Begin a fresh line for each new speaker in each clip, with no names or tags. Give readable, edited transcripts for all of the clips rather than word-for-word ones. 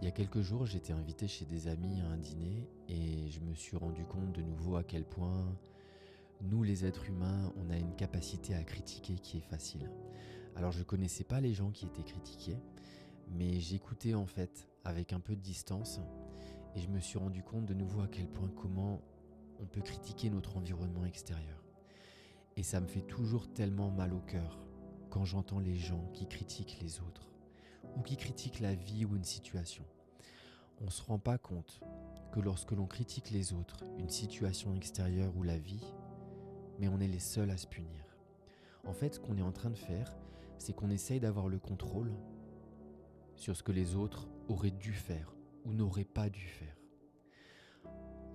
Il y a quelques jours, j'étais invité chez des amis à un dîner et je me suis rendu compte de nouveau à quel point nous, les êtres humains, on a une capacité à critiquer qui est facile. Alors je connaissais pas les gens qui étaient critiqués, mais j'écoutais en fait avec un peu de distance et je me suis rendu compte de nouveau à quel point comment on peut critiquer notre environnement extérieur. Et ça me fait toujours tellement mal au cœur quand j'entends les gens qui critiquent les autres ou qui critiquent la vie ou une situation. On ne se rend pas compte que lorsque l'on critique les autres, une situation extérieure ou la vie, mais on est les seuls à se punir. En fait, ce qu'on est en train de faire, c'est qu'on essaye d'avoir le contrôle sur ce que les autres auraient dû faire ou n'auraient pas dû faire.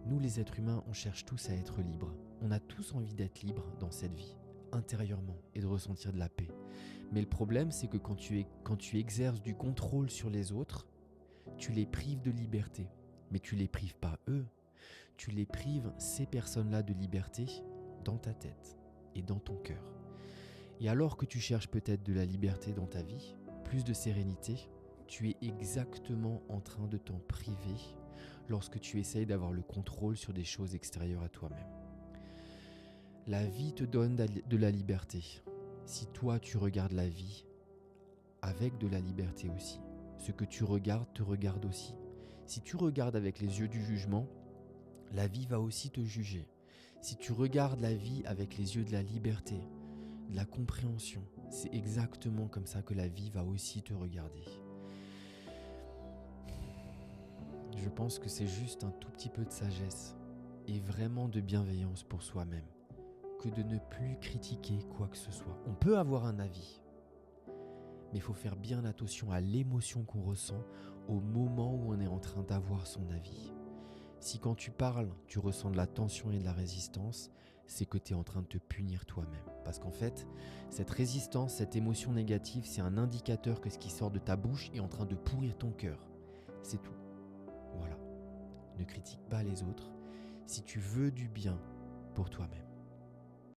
Nous, les êtres humains, on cherche tous à être libres. On a tous envie d'être libres dans cette vie, intérieurement, et de ressentir de la paix. Mais le problème, c'est que quand tu exerces du contrôle sur les autres, tu les prives de liberté. Mais tu les prives pas eux, tu les prives, ces personnes-là, de liberté dans ta tête et dans ton cœur. Et alors que tu cherches peut-être de la liberté dans ta vie, plus de sérénité, tu es exactement en train de t'en priver lorsque tu essayes d'avoir le contrôle sur des choses extérieures à toi-même. La vie te donne de la liberté. Si toi tu regardes la vie avec de la liberté aussi, ce que tu regardes te regarde aussi. Si tu regardes avec les yeux du jugement, la vie va aussi te juger. Si tu regardes la vie avec les yeux de la liberté, de la compréhension, c'est exactement comme ça que la vie va aussi te regarder. Je pense que c'est juste un tout petit peu de sagesse et vraiment de bienveillance pour soi-même que de ne plus critiquer quoi que ce soit. On peut avoir un avis, mais il faut faire bien attention à l'émotion qu'on ressent au moment où on est en train d'avoir son avis. Si quand tu parles, tu ressens de la tension et de la résistance, c'est que tu es en train de te punir toi-même. Parce qu'en fait, cette résistance, cette émotion négative, c'est un indicateur que ce qui sort de ta bouche est en train de pourrir ton cœur. C'est tout. Voilà. Ne critique pas les autres si tu veux du bien pour toi-même.